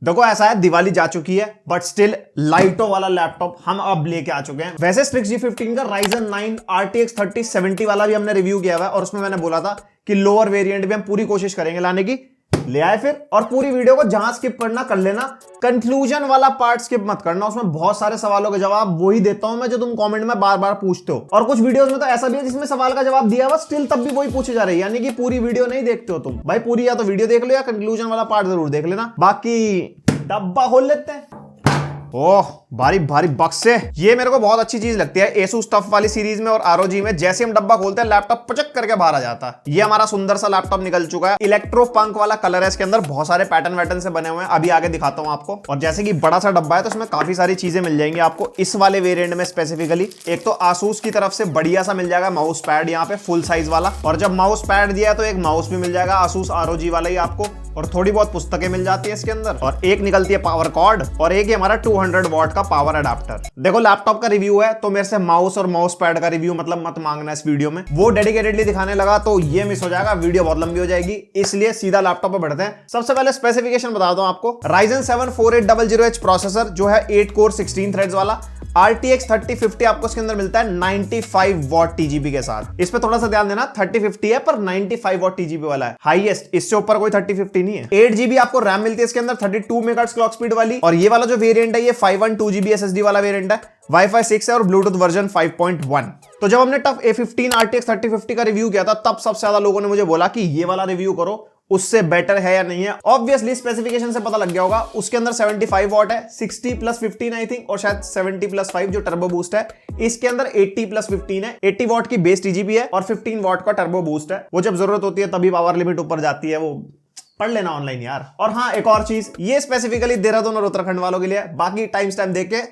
देखो ऐसा है, दिवाली जा चुकी है बट स्टिल लाइटों वाला लैपटॉप हम अब लेके आ चुके हैं। वैसे Strix G15 का Ryzen 9 RTX 3070 वाला भी हमने रिव्यू किया हुआ है और उसमें मैंने बोला था कि लोअर वेरिएंट भी हम पूरी कोशिश करेंगे लाने की। ले आए फिर, और पूरी वीडियो को जहां स्किप करना कर लेना, कंक्लूजन वाला पार्ट स्किप मत करना। उसमें बहुत सारे सवालों के जवाब वही देता हूं मैं जो तुम कमेंट में बार बार पूछते हो। और कुछ वीडियोस में तो ऐसा भी है जिसमें सवाल का जवाब दिया हुआ स्टिल तब भी वही पूछे जा रही है, यानी कि पूरी वीडियो नहीं देखते हो तुम भाई। पूरी या तो वीडियो देख लो या कंक्लूजन वाला पार्ट जरूर देख लेना। बाकी डब्बा खोल लेते हैं। ओह भारी भारी बक्स से, ये मेरे को बहुत अच्छी चीज लगती है एसूस टफ वाली सीरीज में और ROG में। जैसे हम डब्बा खोलते हैं लैपटॉप पचक करके बाहर आ जाता है। ये हमारा सुंदर सा लैपटॉप निकल चुका है। इलेक्ट्रो पंक वाला कलर है इसके अंदर, बहुत सारे पैटर्न वैटर्न से बने हुए हैं, अभी आगे दिखाता हूं आपको। और जैसे कि बड़ा सा डब्बा है तो इसमें काफी सारी चीजें मिल जाएंगी आपको इस वाले वेरिएंट में स्पेसिफिकली। एक तो आसूस की तरफ से बढ़िया सा मिल जाएगा माउस पैड यहाँ पे फुल साइज वाला, और जब माउस पैड दिया है तो एक माउस भी मिल जाएगा आसूस ROG वाला ही आपको, और थोड़ी बहुत पुस्तकें मिल जाती है इसके अंदर, और एक निकलती है पावर कॉर्ड, और एक हमारा 200 वॉट का पावर अडाप्टर। देखो लैपटॉप का रिव्यू है तो मेरे से माउस और माउस पैड का रिव्यू मतलब मत मांगना इस वीडियो में, वो डेडिकेटेडली दिखाने लगा तो ये मिस हो जाएगा, वीडियो बहुत लंबी हो जाएगी, इसलिए सीधा लैपटॉप पे बढ़ते हैं। सबसे पहले स्पेसिफिकेशन बता दूं आपको। Ryzen 7 4800H प्रोसेसर जो है 8 कोर 16 थ्रेड्स वाला। RTX 3050 आपको इसके अंदर मिलता है 95 वॉट TGP के साथ। इस पे थोड़ा सा ध्यान देना, 3050 है पर 95 वॉट TGP वाला है हाईएस्ट, इससे ऊपर कोई 3050 नहीं है। 8GB आपको रैम मिलती है इसके अंदर 32 मेगाहर्ट्ज क्लॉक स्पीड वाली, और ये वाला जो वेरिएंट है ये 512GB SSD वाला वेरिएंट है, Wi-Fi 6 है और ब्लूटूथ वर्जन 5.1। तो जब हमने टफ A15 RTX 3050 का रिव्यू किया था तब सबसे ज्यादा लोगों ने मुझे बोला कि ये वाला रिव्यू करो, उससे बेटर है या नहीं है। ऑब्वियसली स्पेसिफिकेशन से पता लग गया होगा। उसके अंदर 75 वॉट है, 60 + 15 आई थिंक, और शायद 70 + 5 जो टर्बो बूस्ट है। इसके अंदर 80 + 15 है, 80 वॉट की बेस TGP है और 15 वॉट का टर्बो बूस्ट है। वो जब जरूरत होती है तभी पावर लिमिट ऊपर जाती है, वो पढ़ लेना ऑनलाइन यार। और हाँ एक और चीज, ये स्पेसिफिकली देहरादून और उत्तराखंड वालों के लिए, बाकी टाइम स्टैम्प देख के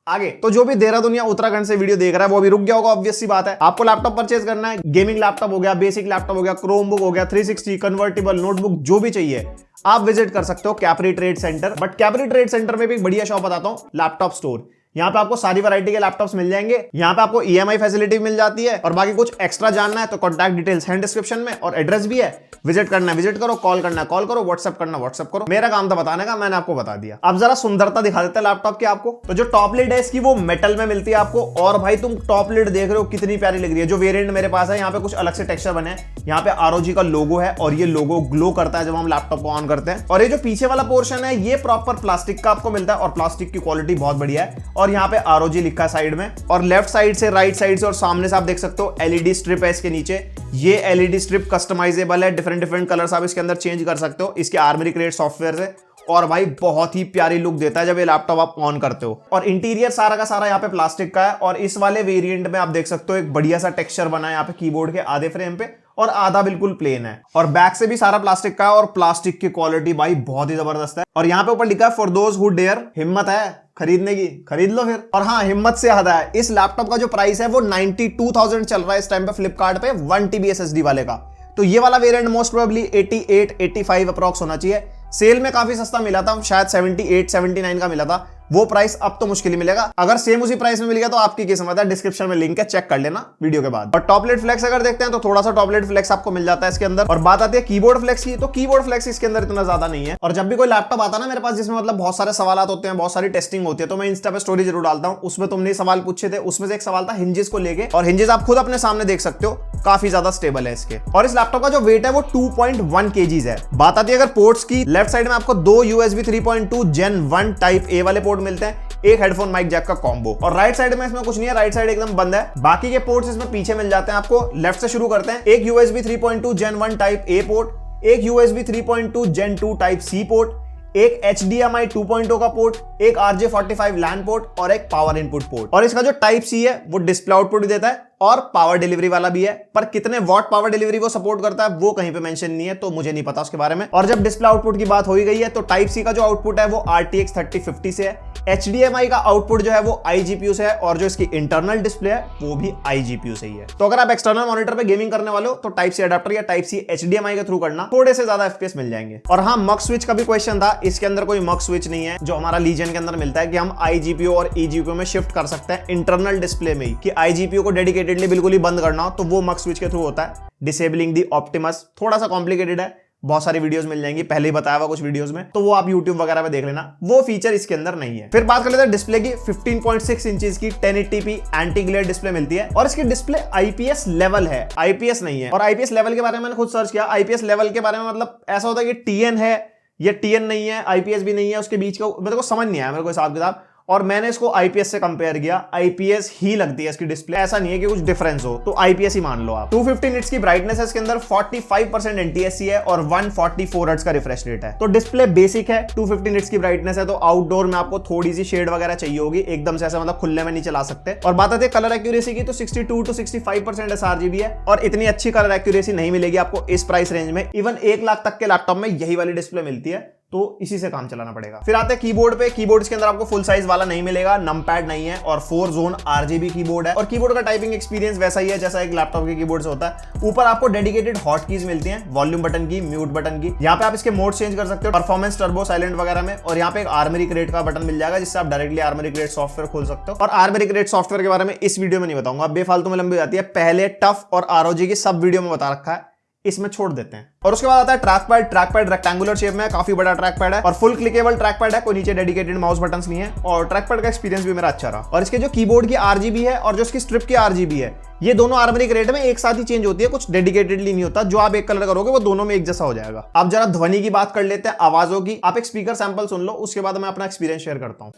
आगे। तो जो भी देहरादून या उत्तराखंड से वीडियो देख रहा है वो भी रुक गया होगा, ऑब्वियस सी बात है। आपको लैपटॉप परचेज करना है, गेमिंग लैपटॉप हो गया, बेसिक लैपटॉप हो गया, क्रोमबुक हो गया, 360 कन्वर्टेबल नोटबुक, जो भी चाहिए आप विजिट कर सकते हो capri trade centre. But capri trade centre में भी एक बढ़िया शॉप बताता हूं, लैपटॉप स्टोर। यहाँ पे आपको सारी वैरायटी के लैपटॉप्स मिल जाएंगे। यहाँ पे आपको EMI फैसिलिटी मिल जाती है, और बाकी कुछ एक्स्ट्रा जानना है तो कॉन्टैक्ट डिटेल्स हैं डिस्क्रिप्शन में, और एड्रेस भी है। विजिट करना है विजिट करो, कॉल करना है कॉल करो, व्हाट्सएप करना व्हाट्सएप करो। मेरा काम था बताने का, मैंने आपको बता दिया। अब जरा सुंदरता दिखा देते हैं लैपटॉप की आपको। तो जो टॉप लिड है इसकी वो मेटल में मिलती है आपको, और भाई तुम टॉप लिड देख रहे हो कितनी प्यारी लग रही है। जो वेरिएंट मेरे पास है यहाँ पे कुछ अलग से टेक्सचर बने हैं। यहाँ पे ROG का लोगो है और ये लोगो ग्लो करता है जब हम लैपटॉप को ऑन करते हैं। और ये जो पीछे वाला पोर्शन है ये प्रॉपर प्लास्टिक का आपको मिलता है, और प्लास्टिक की क्वालिटी बहुत बढ़िया है। और यहाँ पे ROG लिखा है साइड में, और लेफ्ट साइड से राइट साइड से और सामने से आप देख सकते हो LED स्ट्रिप है इसके नीचे। ये LED स्ट्रिप कस्टमाइजेबल है, डिफरेंट कलर्स आप इसके अंदर चेंज कर सकते हो इसके आर्मरी क्रिएट सॉफ्टवेयर से। और भाई बहुत ही प्यारी लुक देता है जब ये लैपटॉप आप ऑन करते हो। और इंटीरियर सारा का सारा यहाँ पे प्लास्टिक का है, और इस वाले वेरिएंट में आप देख सकते हो एक बढ़िया सा टेक्सचर बना है यहाँ पे कीबोर्ड के आधे फ्रेम पे, और आधा बिल्कुल प्लेन है। और बैक से भी सारा प्लास्टिक का है, और प्लास्टिक की क्वालिटी भाई बहुत ही जबरदस्त है। और यहाँ पे ऊपर लिखा है फॉर दोज हु डेयर, हिम्मत है खरीदने की खरीद लो फिर। और हाँ हिम्मत से हद है, इस लैपटॉप का जो प्राइस है वो 92,000 चल रहा है इस टाइम पे फ्लिपकार्ट पे 1TB SSD वाले का। तो ये वाला वेरिएंट मोस्ट प्रोबेबली 88-85 अप्रॉक्स होना चाहिए। सेल में काफी सस्ता मिला था, शायद 78-79 का मिला था। वो प्राइस अब तो मुश्किल ही मिलेगा। अगर सेम उसी प्राइस में मिल गया तो आपकी किस्मत है, डिस्क्रिप्शन में लिंक है, चेक कर लेना वीडियो के बाद। और टॉप लिड फ्लेक्स अगर देखते हैं तो थोड़ा सा टॉप लिड फ्लेक्स आपको मिल जाता है इसके अंदर। और बात आती है कीबोर्ड फ्लेक्स की, तो कीबोर्ड फ्लेक्स इसके अंदर इतना ज्यादा नहीं है। और जब भी कोई लैपटॉप आता है ना मेरे पास जिसमें मतलब बहुत सारे सवाल होते हैं, बहुत सारी टेस्टिंग होती है, तो मैं इंस्टा पे स्टोरी जरूर डालता हूँ। उसमें तुमने सवाल पूछे थे, उसमें से एक सवाल था हिंजेस को लेके, और हिंजेस आप खुद अपने सामने देख सकते हो काफी ज्यादा स्टेबल है इसके। और इस लैपटॉप का जो वेट है वो 2.1 kg है। बात आती है अगर पोर्ट्स की, लेफ्ट साइड में आपको 2 USB 3.2 Gen 1 टाइप A वाले पोर्ट मिलते हैं, एक हेडफोन माइक जैक का कॉम्बो। और राइट साइड में इसमें कुछ नहीं है, राइट साइड एकदम बंद है। बाकी के पोर्ट्स इसमें पीछे मिल जाते हैं आपको। लेफ्ट से शुरू करते हैं, एक USB 3.2 Gen 1 type A port, एक USB 3.2 Gen 2 type C port, एक HDMI 2.0 का पोर्ट, एक RJ45 LAN पोर्ट, और एक पावर इनपुट पोर्ट। और इसका जो टाइप C है वो डिस्प्ले आउटपुट भी देता है और पावर डिलीवरी वाला भी है, पर कितने वॉट पावर डिलीवरी वो सपोर्ट करता है वो कहीं पे मेंशन नहीं है, तो मुझे नहीं पता उसके बारे में। और जब डिस्प्ले आउटपुट की बात हो ही गई है तो टाइप सी का जो आउटपुट है वो RTX 3050 से है, HDMI का आउटपुट जो है वो iGPU से है, और जो इसकी इंटरनल डिस्प्ले है वो भी iGPU से ही है। तो अगर आप एक्सटर्नल मॉनिटर पे गेमिंग करने वाले हो तो टाइप सी अडेप्टर या टाइप सी HDMI के थ्रू करना, थोड़े से ज्यादा FPS मिल जाएंगे। और हाँ मक स्विच का भी क्वेश्चन था, इसके अंदर कोई मक स्विच नहीं है जो हमारा लीजन के अंदर मिलता है कि हम iGPU और eGPU में शिफ्ट कर सकते हैं इंटरनल डिस्प्ले में ही, कि iGPU को डेडिकेटेडली बिल्कुल ही बंद करना हो तो वो मक स्विच के थ्रू होता है। डिसेबलिंग दी ऑप्टिमस थोड़ा सा कॉम्प्लिकेटेड है, बहुत सारी वीडियोस मिल जाएंगी, पहले ही बताया हुआ कुछ वीडियोस में, तो वो आप YouTube वगैरह पे देख लेना, वो फीचर इसके अंदर नहीं है। फिर बात कर लेते हैं डिस्प्ले की। 15.6 इंचेस की 1080p एंटी ग्लेयर डिस्प्ले मिलती है और इसकी डिस्प्ले IPS लेवल है, IPS नहीं है। और IPS लेवल के बारे में मैंने खुद सर्च किया, IPS लेवल के बारे में मतलब ऐसा होता है कि TN है या TN नहीं है, IPS भी नहीं है, उसके बीच का मेरे को समझ नहीं आया, मेरे को हिसाब किताब, और मैंने इसको IPS से कंपेयर किया, IPS ही लगती है इसकी डिस्प्ले, ऐसा नहीं है कि कुछ डिफरेंस हो, तो IPS ही मान लो आप। 250 निट्स की ब्राइटनेस है इसके अंदर, 45% NTSC है और 144 हर्ट्ज का रिफ्रेश रेट है। तो डिस्प्ले बेसिक है, 250 निट्स की ब्राइटनेस है, तो आउटडोर में आपको थोड़ी सी शेड वगैरह चाहिए होगी, एकदम से ऐसा मतलब खुले में नहीं चला सकते। और बात आती है कलर एक्यूरेसी की, तो 62 to 65% sRGB है और इतनी अच्छी कलर एक्यूरेसी नहीं मिलेगी आपको इस प्राइस रेंज में। इवन 1 लाख तक के लैपटॉप में यही वाली डिस्प्ले मिलती है, तो इसी से काम चलाना पड़ेगा। फिर आते हैं कीबोर्ड पे। कीबोर्ड के अंदर आपको फुल साइज वाला नहीं मिलेगा, नमपैड नहीं है और 4 जोन RGB कीबोर्ड है और कीबोर्ड का टाइपिंग एक्सपीरियंस वैसा ही है जैसा एक लैपटॉप के कीबोर्ड से होता है। ऊपर आपको डेडिकेटेड हॉट कीज मिलती हैं, वॉल्यूम बटन की, म्यूट बटन की, यहाँ पे आप इसके मोड चेंज कर सकते हो, परफॉर्मेंस, टर्बो, साइलेंट वगैरह में। और यहाँ पे एक आर्मरी क्रिएट का बटन मिल जाएगा जिससे आप डायरेक्टली आर्मरी क्रिएट सॉफ्टवेयर खोल सकते हो। और आर्मरी क्रिएट सॉफ्टवेयर के बारे में इस वीडियो में नहीं बताऊंगा, बेफालतू में लंबी हो जाती है, पहले टफ और ROG की सब वीडियो में बता रखा है, इसमें छोड़ देते हैं। और उसके बाद आता है track pad. Track pad rectangular shape में है, काफी बड़ा ट्रैक पैड है और फुल क्लिकेबल ट्रैक पैड है, कोई नीचे डेडिकेटेड माउस बटन्स नहीं है और ट्रैक पैड का एक्सपीरियंस भी मेरा अच्छा रहा। और इसके जो कीबोर्ड की RGB है और जो इसकी स्ट्रिप की RGB है, ये दोनों आर्मरी ग्रेड में एक साथ ही चेंज होती है, कुछ डेडिकेटेडली नहीं होता, जो आप एक कलर करोगे वो दोनों में एक जैसा हो जाएगा। अब जरा ध्वनि की बात कर लेते हैं, आवाजों की। आप एक स्पीकर सैंपल सुन लो, उसके बाद मैं अपना एक्सपीरियंस शेयर करता हूं।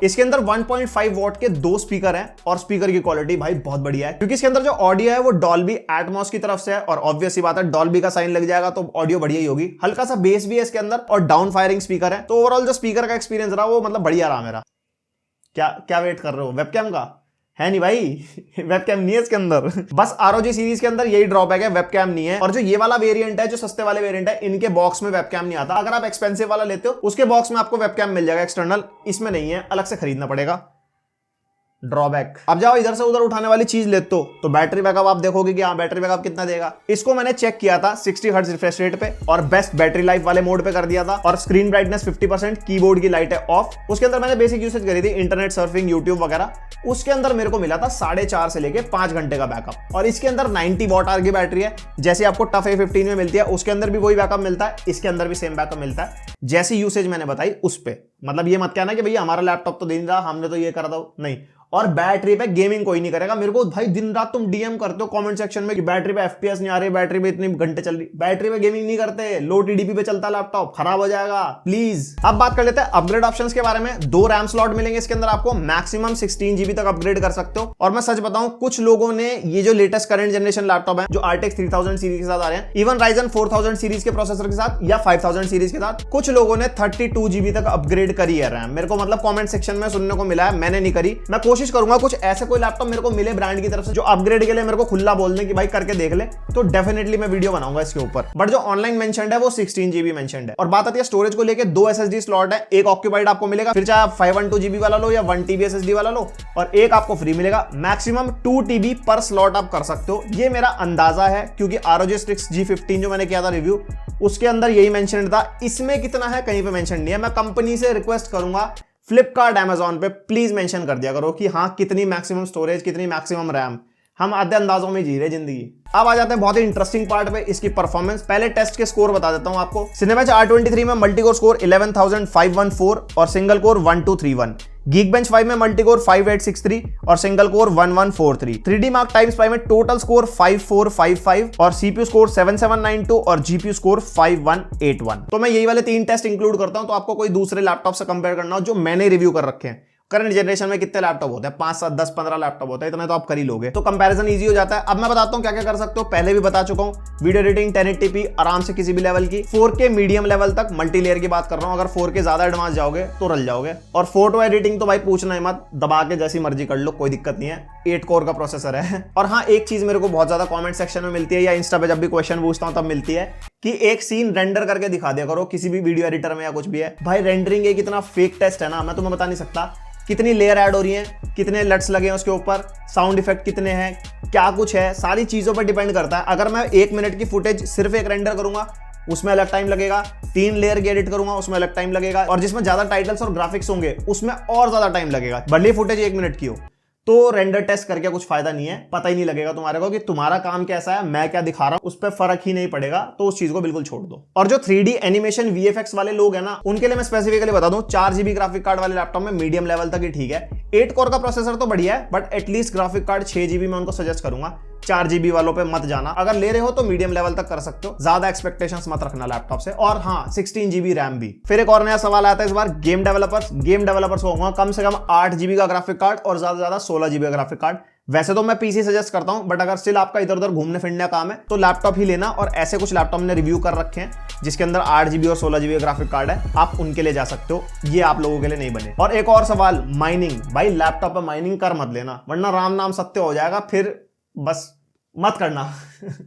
इसके अंदर 1.5 वॉट के 2 स्पीकर हैं और स्पीकर की क्वालिटी भाई बहुत बढ़िया है, क्योंकि इसके अंदर जो ऑडियो है वो डॉल्बी एटमॉस की तरफ से है और ऑब्वियस ही बात है डॉल्बी का साइन लग जाएगा तो ऑडियो बढ़िया ही होगी। हल्का सा बेस भी है इसके अंदर और डाउन फायरिंग स्पीकर है, तो ओवरऑल जो स्पीकर का एक्सपीरियंस रहा वो मतलब बढ़िया रहा मेरा। क्या वेट कर रहे हो वेबकैम का? है नहीं भाई, वेबकैम नहीं है इसके अंदर। बस ROG सीरीज के अंदर यही ड्रॉबैक है, वेबकैम नहीं है। और जो ये वाला वेरिएंट है, जो सस्ते वाले वेरिएंट है, इनके बॉक्स में वेबकैम नहीं आता। अगर आप एक्सपेंसिव वाला लेते हो उसके बॉक्स में आपको वेबकैम मिल जाएगा एक्सटर्नल, इसमें नहीं है, अलग से खरीदना पड़ेगा, ड्रॉबैक। अब जाओ इधर से उधर उठाने वाली चीज लेते हो तो बैटरी बैकअप आप देखोगे कि हाँ बैटरी बैकअप कितना देगा। इसको मैंने चेक किया था 60 हर्ट्ज रिफ्रेश रेट पे और बेस्ट बैटरी लाइफ वाले मोड पे कर दिया था और स्क्रीन ब्राइटनेस 50%, कीबोर्ड की लाइट है ऑफ। उसके अंदर मैंने बेसिक यूसेज करी थी, इंटरनेट सर्फिंग, यूट्यूब वगैरह। उसके अंदर मेरे को मिला था 4.5 से लेके 5 घंटे का बैकअप और इसके अंदर 90 वॉट आवर की बैटरी है, जैसे आपको टफ A15 में मिलती है, उसके अंदर भी वही बैकअप मिलता है, इसके अंदर भी सेम बैकअप मिलता है, जैसी यूसेज मैंने बताई उस पे। मतलब ये मत कहना कि भैया हमारा लैपटॉप तो दे नहीं रहा, हमने तो ये कर दो, नहीं। और बैटरी पे गेमिंग कोई नहीं करेगा। मेरे को भाई दिन रात तुम DM करते हो कमेंट सेक्शन में कि बैटरी पे FPS नहीं आ रही, बैटरी पे इतने घंटे चल रही। बैटरी पे गेमिंग नहीं करते, लो TDP पे चलता लैपटॉप, खराब हो जाएगा प्लीज। अब बात कर लेते हैं अपग्रेड ऑप्शंस के बारे में। 2 रैम स्लॉट मिलेंगे इसके अंदर आपको, मैक्सिमम 16 GB तक अपग्रेड कर सकते हो। और मैं सच बताऊं, कुछ लोगों ने ये जो लेटेस्ट करंट जनरेशन लैपटॉप है, जो RTX 3000 सीरीज के साथ आ रहे हैं, इवन Ryzen 4000 सीरीज के प्रोसेसर के साथ या 5000 सीरीज के साथ, कुछ लोगों ने 32 GB तक अपग्रेड करी है रैम। मेरे को मतलब कॉमेंट सेक्शन में सुनने को मिला है, मैंने नहीं करी। मैं कोशिश करूंगा कुछ ऐसे कोई लैपटॉप मेरे को मिले ब्रांड की तरफ से जो अपग्रेड के लिए मेरे को खुला बोल दे कि भाई करके देख ले, तो डेफिनेटली मैं वीडियो बनाऊंगा इसके ऊपर। बट जो ऑनलाइन मेंशन्ड है वो 16 GB मेंशन्ड है। और बात आती है स्टोरेज को लेके, 2 SSD स्लॉट है, एक ऑक्यूपाइड आपको मिलेगा, फिर चाहे आप 512 GB वाला लो या 1 TB SSD वाला लो, और एक आपको फ्री मिलेगा। मैक्सिमम 2 TB पर स्लॉट आप कर सकते हो, ये मेरा अंदाजा है, क्योंकि ROG Strix G15 जो मैंने किया था रिव्यू, उसके अंदर यही मेंशन था। इसमें कितना है कहीं पे मेंशन नहीं है। मैं कंपनी से रिक्वेस्ट करूंगा, फ्लिपकार्ट, अमेजॉन पे प्लीज मेंशन कर दिया करो कि हाँ कितनी मैक्सिमम स्टोरेज, कितनी मैक्सिमम रैम। हम आधे अंदाजों में जी रहे जिंदगी। अब आ जाते हैं बहुत ही इंटरेस्टिंग पार्ट पे, इसकी परफॉर्मेंस। पहले टेस्ट के स्कोर बता देता हूं आपको। Cinebench R23 में मल्टीकोर स्कोर 11514 और सिंगल कोर 1231। Geekbench 5 में मल्टीकोर 5863 और single core 1143। 3D Mark Time Spy में टोटल स्कोर 5455 और CPU स्कोर 7792 और GPU स्कोर 5181। तो मैं यही वाले 3 टेस्ट इंक्लूड करता हूं, तो आपको कोई दूसरे लैपटॉप से कंपेयर करना हो जो मैंने रिव्यू कर रखे हैं। करंट जनरेशन में कितने लैपटॉप होते हैं? 5, 7, 10, 15 लैपटॉप होता है, इतना तो आप कर ही लोगे, तो कंपैरिजन इजी हो जाता है। अब मैं बताता हूं क्या क्या कर सकते हो। पहले भी बता चुका हूं, वीडियो एडिटिंग 1080p आराम से किसी भी लेवल की, 4K मीडियम लेवल तक, मल्टीलेयर की बात कर रहा हूं। अगर 4K ज्यादा एडवांस जाओगे तो रल जाओगे। और फोटो एडिटिंग तो भाई पूछना ही मत, दबा के जैसी मर्जी कर लो, कोई दिक्कत नहीं है, 8 कोर का प्रोसेसर है। और हाँ, एक चीज मेरे को बहुत ज्यादा कॉमेंट सेक्शन में मिलती है या इंस्टा पे जब भी क्वेश्चन पूछता हूं तब मिलती है कि एक सीन रेंडर करके दिखा दिया करो किसी भी वीडियो एडिटर में या कुछ भी है। भाई रेंडरिंग एक इतना फेक टेस्ट है ना, मैं तुम्हें बता नहीं सकता कितनी लेयर ऐड हो रही हैं, कितने लट्स लगे हैं उसके ऊपर, साउंड इफेक्ट कितने हैं, क्या कुछ है, सारी चीजों पर डिपेंड करता है। अगर मैं 1 मिनट की फुटेज सिर्फ एक रेंडर करूंगा उसमें अलग टाइम लगेगा, 3 लेयर की एडिट करूंगा उसमें अलग टाइम लगेगा, और जिसमें ज्यादा टाइटल्स और ग्राफिक्स होंगे उसमें और ज्यादा टाइम लगेगा, भले ही फुटेज 1 मिनट की हो। तो रेंडर टेस्ट करके कुछ फायदा नहीं है, पता ही नहीं लगेगा तुम्हारे को कि तुम्हारा काम कैसा है, मैं क्या दिखा रहा हूं, उस पर फर्क ही नहीं पड़ेगा। तो उस चीज को बिल्कुल छोड़ दो। और जो 3D एनिमेशन VFX वाले लोग हैं ना, उनके लिए मैं स्पेसिफिकली बता दूं, 4GB ग्राफिक कार्ड वाले लैपटॉप में मीडियम लेवल तक ही ठीक है। 8 कोर का प्रोसेसर तो बढ़िया है, but at least graphic card 6GB में उनको सजेस्ट करूंगा। 4GB वालों पे मत जाना, अगर ले रहे हो तो मीडियम लेवल तक कर सकते हो, ज्यादा एक्सपेक्टेशंस मत रखना लैपटॉप से। और हाँ, 16GB रैम भी। फिर एक और नया सवाल आता है इस बार गेम डेवलपर्स को कम से कम 8GB का ग्राफिक कार्ड और ज्यादा से ज्यादा 16GB का ग्राफिक कार्ड। वैसे तो मैं पीसी सजेस्ट करता हूं, बट अगर स्टिल आपका इधर उधर घूमने फिरने का काम है तो लैपटॉप ही लेना। और ऐसे कुछ लैपटॉप ने रिव्यू कर रखे हैं जिसके अंदर 8GB और 16GB का ग्राफिक कार्ड है, आप उनके लिए जा सकते हो, ये आप लोगों के लिए नहीं बने। और एक और सवाल, माइनिंग। भाई लैपटॉप पे माइनिंग कर मत लेना, वरना राम नाम सत्य हो जाएगा, फिर बस मत करना।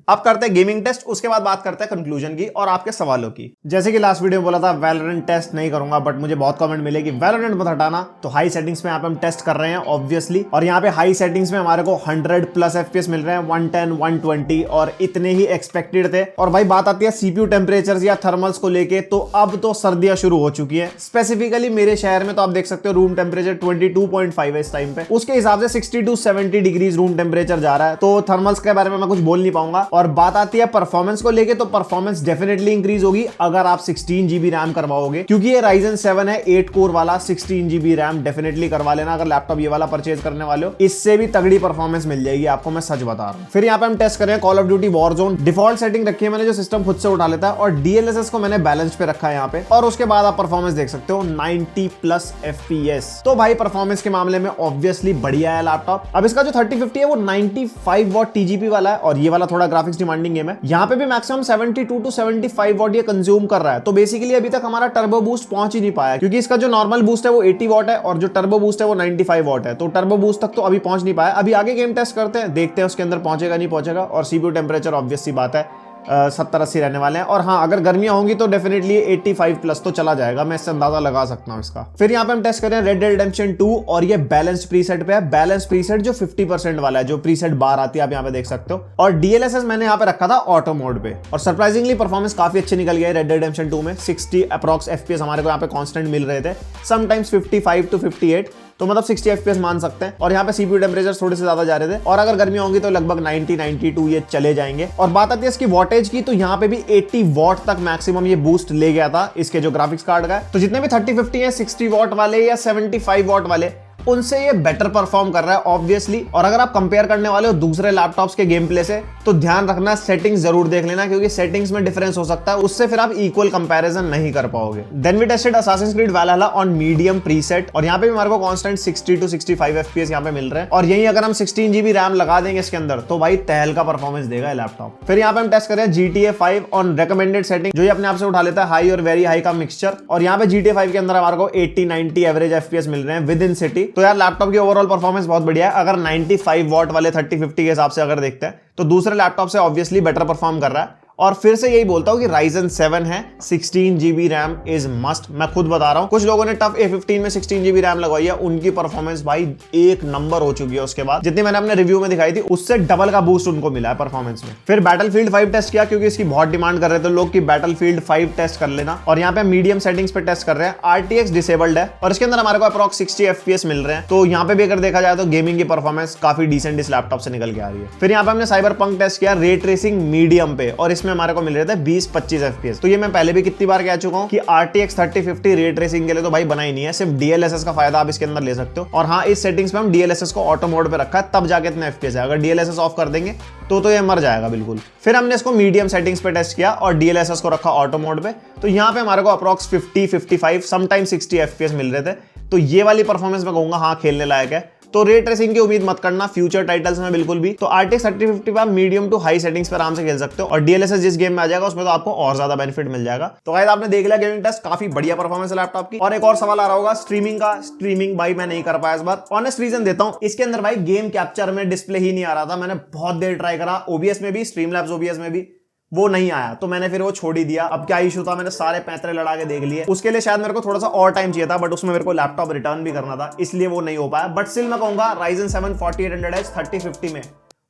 अब करते हैं गेमिंग टेस्ट, उसके बाद बात करते हैं कंक्लूजन की और आपके सवालों की। जैसे कि लास्ट वीडियो में बोला था वैलोरेंट टेस्ट नहीं करूंगा, बट मुझे बहुत कमेंट मिले कि वैलोरेंट मत हटाना, तो हाई सेटिंग्स में यहाँ पे हम टेस्ट कर रहे हैं ऑब्वियसली। और यहाँ पे हाई सेटिंग्स में हमारे को 100+ FPS मिल रहे हैं, 110, 120 और इतने ही एक्सपेक्टेड थे। और भाई बात आती है CPU टेम्परेचर या थर्मल्स को लेके, तो अब तो सर्दियां शुरू हो चुकी है। स्पेसिफिकली मेरे शहर में तो आप देख सकते हो रूम टेम्परेचर 22.5 है इस टाइम पे, उसके हिसाब से 60 to 70 डिग्रीज रूम टेम्परेचर जा रहा है। तो थर्मल्स के बारे में मैं कुछ बोल नहीं पाऊंगा। और बात आती है परफॉर्मेंस को लेके, तो परफॉर्मेंस डेफिनेटली इंक्रीज होगी अगर आप 16GB रैम करवाओगे, क्योंकि ये Ryzen 7 है 8 कोर वाला। 16GB रैम डेफिनेटली करवा लेना अगर लैपटॉप ये वाला परचेज करने वाले हो, इससे भी तगड़ी परफॉर्मेंस मिल जाएगी आपको, मैं सच बता रहा हूं। फिर यहाँ पे हम टेस्ट करें call of duty Warzone. Default setting रखी है मैंने, जो सिस्टम खुद से उठा लेता है, और DLSS को मैंने बैलेंस पे रखा है यहाँ पे। और उसके बाद आप परफॉर्मेंस देख सकते हो 90+ FPS। तो भाई परफॉर्मेंस के मामले में ऑब्वियसली बढ़िया है लैपटॉप। अब इसका जो 3050 है वो 95 वॉट TGP वाला है, और ये वाला थोड़ा ग्राफिक्स डिमांडिंग गेम है। यहाँ पे भी मैक्सिमम 72 to 75 वॉट ये कंज्यूम कर रहा है। तो बेसिकली अभी तक हमारा टर्बो बूस्ट पहुंच ही नहीं पाया, क्योंकि इसका जो नॉर्मल बूस्ट है वो 80 वॉट है और जो टर्बो बूस्ट है वो 95 वॉट है। तो टर्बो बूस्ट तक तो अभी पहुंच नहीं पाया। अभी आगे गेम टेस्ट करते हैं, देखते हैं उसके अंदर पहुंचेगा नहीं पहुंचेगा। और CPU टेम्परेचर ऑब्वियस सी बात है 70-80 रहने वाले हैं। और हाँ, अगर गर्मियां होंगी तो डेफिनेटली 85+ तो चला जाएगा, मैं इससे अंदाजा लगा सकता हूं इसका। फिर यहाँ पे हम टेस्ट करें रेड डेड रिडेम्पशन 2, और ये बैलेंस्ड प्रीसेट पे है। बैलेंस प्रीसेट जो 50% वाला है, जो प्रीसेट बार आती है आप यहाँ पे देख सकते हो। और DLSS मैंने यहाँ पे रखा था ऑटो मोड पे, और सरप्राइजिंगली परफॉर्मेंस काफी अच्छी निकल गया है रेड डेड रिडेम्पशन 2 में। 60 अप्रॉक्स FPS हमारे को यहाँ पे कांस्टेंट मिल रहे थे, समटाइम्स 55 to 58, तो मतलब 60 FPS मान सकते हैं। और यहाँ पे CPU टेम्परेचर थोड़े से ज्यादा जा रहे थे, और अगर गर्मी होंगी तो लगभग 90-92 ये चले जाएंगे। और बात आती है इसकी वॉटेज की, तो यहाँ पे भी 80 वॉट तक मैक्सिमम ये बूस्ट ले गया था इसके जो ग्राफिक्स कार्ड का है। तो जितने भी 3050 है 60 वॉट वाले या 75 वॉट वाले, उनसे ये बेटर परफॉर्म कर रहा है ऑब्वियसली। और अगर आप कंपेयर करने वाले हो दूसरे लैपटॉप्स के गेम प्ले से, तो ध्यान रखना सेटिंग्स जरूर देख लेना, क्योंकि सेटिंग्स में डिफरेंस हो सकता है, उससे फिर आप इक्वल कंपैरिजन नहीं कर पाओगे। Then we tested Assassin's Creed Valhalla on medium preset, और यहाँ पे भी हमारे को कांस्टेंट 60 to 65 FPS यहाँ पे मिल रहे हैं। और यही अगर हम 16GB रैम लगा देंगे इसके अंदर, तो भाई तहल का परफॉर्मेंस देगा लैपटॉप। फिर यहाँ पे हम टेस्ट करें GTA 5 ऑन रिकमेंडेड सेटिंग, जो ये अपने आप से उठा लेता है हाई और वेरी हाई का मिक्सचर। और यहाँ पे GTA 5 के अंदर हमारे को 80-90 एवरेज FPS मिल रहे हैं विद इन सिटी। तो यार लैपटॉप की ओवरऑल परफॉर्मेंस बहुत बढ़िया है। अगर 95 वॉट वाले 3050 के हिसाब से अगर देखते हैं, तो दूसरे लैपटॉप से ऑब्वियसली बेटर परफॉर्म कर रहा है। और फिर से यही बोलता हूं कि Ryzen 7 है, 16GB रैम इज मस्ट। मैं खुद बता रहा हूं, कुछ लोगों ने टफ A15 में 16GB रैम लगवाई है, उनकी परफॉर्मेंस भाई एक नंबर हो चुकी है। उसके बाद जितनी मैंने अपने रिव्यू में दिखाई थी, उससे डबल का बूस्ट उनको मिला है परफॉर्मेंस में। फिर Battlefield 5 टेस्ट किया, क्योंकि इसकी बहुत डिमांड कर रहे थे लोग कि Battlefield 5 टेस्ट कर लेना। और यहाँ पे मीडियम सेटिंग्स पे टेस्ट कर रहे हैं, RTX डिसेबल्ड है, और इसके अंदर हमारे को अप्रॉक्स 60 FPS मिल रहे हैं। तो यहाँ पे भी अगर देखा जाए तो गेमिंग की परफॉर्मेंस काफी डिसेंट इस लैपटॉप से निकल के आ रही है। फिर यहाँ पे हमने Cyberpunk टेस्ट किया रे ट्रेसिंग मीडियम पे, और इसमें हमारे को मिल रहे थे 20-25 FPS। तो ये मैं पहले भी कितनी बार कह चुका हूं कि RTX 3050 रे ट्रेसिंग के लिए तो भाई बना ही नहीं है, सिर्फ DLSS का फायदा आप इसके अंदर ले सकते हो। और हाँ, इस सेटिंग्स में हम DLSS को ऑटो मोड पे रखा है, तब जाके इतने FPS है। अगर DLSS ऑफ कर देंगे तो ये मर जाएगा बिल्कुल। फिर हमने इसको मीडियम सेटिंग्स पे टेस्ट किया और DLSS को रखा ऑटो मोड पे, तो यहाँ पे हमारे को अप्रॉक्स 50-55 समटाइम 60 FPS मिल रहे थे। तो ये वाली परफॉर्मेंस मैं कहूंगा हाँ खेलने लायक है। तो रे ट्रेसिंग की उम्मीद मत करना फ्यूचर टाइटल्स में बिल्कुल भी। तो RTX 3050 पे आप मीडियम टू हाई सेटिंग्स पर आराम से खेल सकते हो, और DLSS जिस गेम में आ जाएगा उसमें तो आपको और ज्यादा बेनिफिट मिल जाएगा। तो गाइस आपने देख लिया गेमिंग टेस्ट, काफी बढ़िया परफॉर्मेंस है लैपटॉप की। और एक और सवाल आ रहा होगा स्ट्रीमिंग का। स्ट्रीमिंग भाई मैं नहीं कर पाया इस बार, ऑनेस्ट रीजन देता हूं, इसके अंदर भाई गेम कैप्चर में डिस्प्ले ही नहीं आ रहा था। मैंने बहुत देर ट्राई करा, OBS में भी, स्ट्रीमलैब्स OBS में भी, वो नहीं आया, तो मैंने फिर वो छोड़ ही दिया। अब क्या इशू था, मैंने सारे पैंतरे लड़ा के देख लिए। उसके लिए शायद मेरे को थोड़ा सा और टाइम चाहिए था, बट उसमें मेरे को लैपटॉप रिटर्न भी करना था, इसलिए वो नहीं हो पाया। बट स्टिल मैं कहूंगा Ryzen 7 4800H 3050 में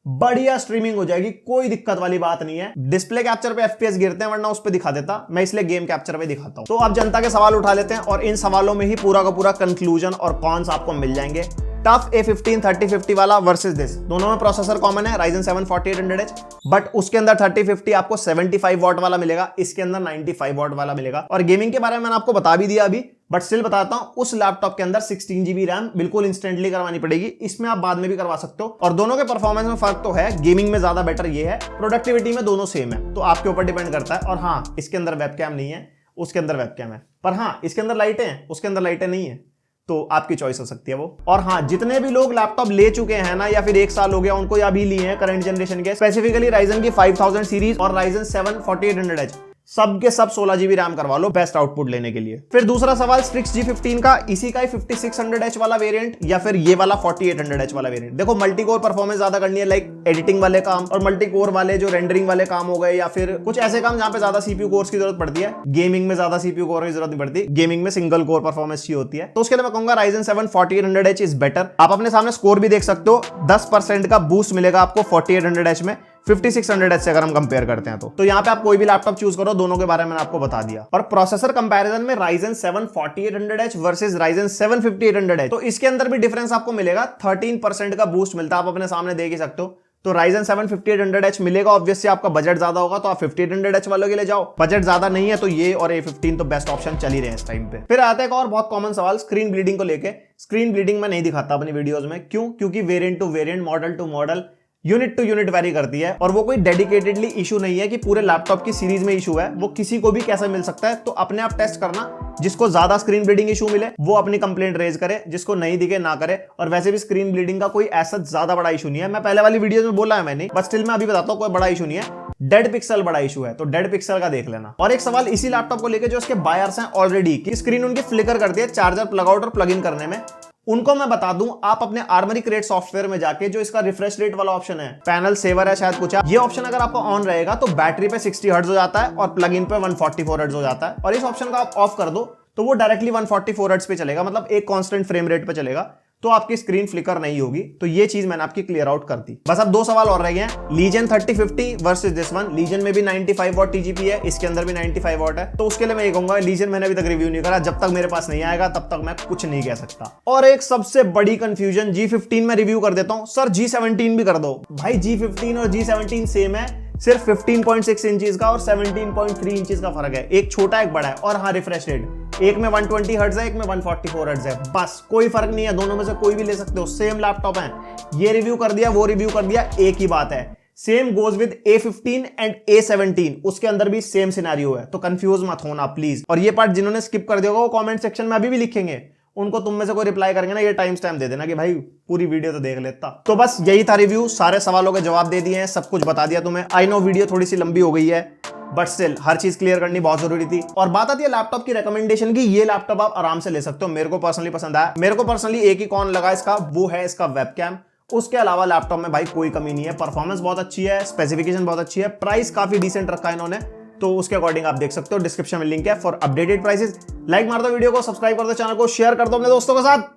बढ़िया स्ट्रीमिंग हो जाएगी, कोई दिक्कत वाली बात नहीं है। डिस्प्ले कैप्चर पे FPS गिरते हैं, वरना उस पे दिखा देता मैं, इसलिए गेम कैप्चर पे दिखाता हूं। तो अब जनता के सवाल उठा लेते हैं, और इन सवालों में ही पूरा का पूरा कंक्लूजन और कॉन्स आपको मिल जाएंगे। टफ A15 3050 वाला वर्सेस दिस, दोनों में प्रोसेसर कॉमन है Ryzen 7 4800H, बट उसके अंदर 3050 आपको 75 वॉट वाला मिलेगा, इसके अंदर 95 वॉट वाला मिलेगा। और गेमिंग के बारे में मैंने आपको बता भी दिया अभी, बट स्टिल बताता हूं, उस लैपटॉप के अंदर 16 GB रैम बिल्कुल इंस्टेंटली करवानी पड़ेगी, इसमें आप बाद में भी करवा सकते हो। और दोनों के परफॉर्मेंस में फर्क तो है, गेमिंग में ज्यादा बेटर ये है, प्रोडक्टिविटी में दोनों सेम है, तो आपके ऊपर डिपेंड करता है। और हाँ, इसके अंदर वेबकैम नहीं है, उसके अंदर वेबकैम है, पर हाँ इसके अंदर लाइटें हैं, उसके अंदर लाइटें नहीं है, तो आपकी चॉइस हो सकती है वो। और हाँ, जितने भी लोग लैपटॉप ले चुके हैं ना, या फिर 1 साल हो गया उनको, या अभी लिए हैं करंट जनरेशन के, स्पेसिफिकली Ryzen की 5000 सीरीज और Ryzen 7 4800H, सब के सब 16 GB रैम करवा लो बेस्ट आउटपुट लेने के लिए। फिर दूसरा सवाल Strix G15 का, इसी का ही 5600H वाला वेरिएंट या फिर ये वाला 4800H वाला वेरिएंट। देखो मल्टी कोर परफॉर्मेंस ज्यादा करनी है, लाइक एडिटिंग वाले काम और मल्टी कोर वाले जो रेंडरिंग वाले काम हो गए, या फिर कुछ ऐसे काम जहां पे ज्यादा CPU कोर्स की जरूरत पड़ती है। गेमिंग में ज्यादा CPU कोर की जरूरत नहीं पड़ती, गेमिंग में सिंगल कोर परफॉर्मेंस चाहिए होती है, तो उसके लिए मैं कहूंगा Ryzen 7 4800H इज बेटर। आप अपने सामने स्कोर भी देख सकते हो, 10% का बूस्ट मिलेगा आपको 4800H में 5600H से अगर हम कंपेयर करते हैं तो यहाँ पे आप कोई भी लैपटॉप चूज करो, दोनों के बारे में मैंने आपको बता दिया। और प्रोसेसर कंपैरिजन में Ryzen 7 4800H versus Ryzen 7 5800H, तो इसके अंदर भी डिफरेंस आपको मिलेगा, 13% का बूस्ट मिलता है, आप अपने सामने देख ही सकते हो। तो Ryzen 7 5800H मिलेगा, ऑब्वियसली आपका बजट ज्यादा होगा तो आप 5800H वालों के लिए जाओ, बजट ज्यादा नहीं है तो ये और A15 तो बेस्ट ऑप्शन चल ही रहे हैं इस टाइम पे। फिर आता है एक और बहुत कॉमन सवाल स्क्रीन ब्लीडिंग को लेके। स्क्रीन ब्लीडिंग मैं नहीं दिखाता अपनी वीडियोस में, क्यों? क्योंकि variant to variant, model to model, unit to unit vary करती है, और वो कोई डेडिकेटेडली इशू नहीं है कि पूरे लैपटॉप की सीरीज में इशू है, वो किसी को भी कैसे मिल सकता है। तो अपने आप टेस्ट करना, जिसको ज्यादा स्क्रीन ब्लीडिंग इशू मिले वो अपनी कंप्लेंट रेज करे, जिसको नहीं दिखे ना करे। और वैसे भी स्क्रीन ब्लीडिंग का कोई ऐसा ज्यादा बड़ा इशू नहीं है, मैं पहले वाली वीडियो में बोला है मैंने, बट स्टिल मैं अभी बताता हूं कोई बड़ा इशू नहीं है। डेड पिक्सल बड़ा इशू है, तो डेड पिक्सल का देख लेना। और एक सवाल इसी लैपटॉप को लेकर जो उसके बायर्स हैं ऑलरेडी, कि स्क्रीन उनकी फ्लिकर करती है चार्जर प्लग आउट और प्लग इन करने में, उनको मैं बता दूं, आप अपने आर्मरी क्रिएट सॉफ्टवेयर में जाके जो इसका रिफ्रेश रेट वाला ऑप्शन है, पैनल सेवर है शायद कुछ है, ये ऑप्शन अगर आपका ऑन रहेगा तो बैटरी पे 60 हर्ट्ज हो जाता है और प्लग इन पे 144 हर्ट्ज हो जाता है। और इस ऑप्शन का आप ऑफ कर दो तो वो डायरेक्टली 144 हर्ट्ज पे चलेगा, मतलब एक कांस्टेंट फ्रेम रेट पे चलेगा, तो आपकी स्क्रीन फ्लिकर नहीं होगी। तो ये चीज मैंने आपकी क्लियर आउट कर दी। बस अब 2 सवाल और रह गए हैं, Legion 3050 versus this one. Legion में भी 95 वॉट TGP है, इसके अंदर भी 95 वॉट है, तो उसके लिए मैं ये कहूंगा, लीजन मैंने अभी तक रिव्यू नहीं करा, जब तक मेरे पास नहीं आएगा तब तक मैं कुछ नहीं कह सकता। और एक सबसे बड़ी कंफ्यूजन, G15 में रिव्यू कर देता हूं, सर G17 भी कर दो। भाई G15 और G17 सेम है, सिर्फ 15.6 इंचेस का और 17.3 इंचेस का फर्क है, एक छोटा एक बड़ा है। और हाँ, रिफ्रेश रेट एक में 120 हर्ट्ज है, एक में 144 हर्ट्ज है, बस कोई फर्क नहीं है, दोनों में से कोई भी ले सकते हो, सेम लैपटॉप है। ये रिव्यू कर दिया, वो रिव्यू कर दिया, एक ही बात है। Same goes with A15 and A17, उसके अंदर भी सेम सिनेरियो है, तो कंफ्यूज मत होना प्लीज। और ये पार्ट जिन्होंने स्किप कर दिया होगा वो कमेंट सेक्शन में अभी भी लिखेंगे, उनको तुम में से कोई रिप्लाई करेंगे ना, ये टाइम स्टैम्प दे देना कि भाई पूरी वीडियो तो देख लेता। तो बस यही था रिव्यू, सारे सवालों के जवाब दे दिए हैं, सब कुछ बता दिया तुम्हें। आई नो वीडियो थोड़ी सी लंबी हो गई है, बट स्टिल हर चीज क्लियर करनी बहुत जरूरी थी। और बात आती है लैपटॉप की रिकमेंडेशन की, ये लैपटॉप आप आराम से ले सकते हो, मेरे को पर्सनली पसंद आया। मेरे को पर्सनली एक ही कॉन लगा इसका, वो है इसका वेबकैम। उसके अलावा लैपटॉप में भाई कोई कमी नहीं है, परफॉर्मेंस बहुत अच्छी है, स्पेसिफिकेशन बहुत अच्छी है, प्राइस काफी डिसेंट रखा है इन्होंने, तो उसके अकॉर्डिंग आप देख सकते हो। डिस्क्रिप्शन में लिंक है फॉर अपडेटेड प्राइसेस। लाइक मार दो वीडियो को, सब्सक्राइब कर दो चैनल को, शेयर कर दो अपने दोस्तों के साथ।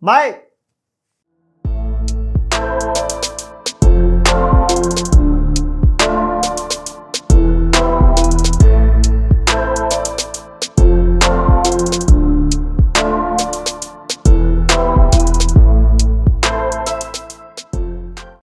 बाय।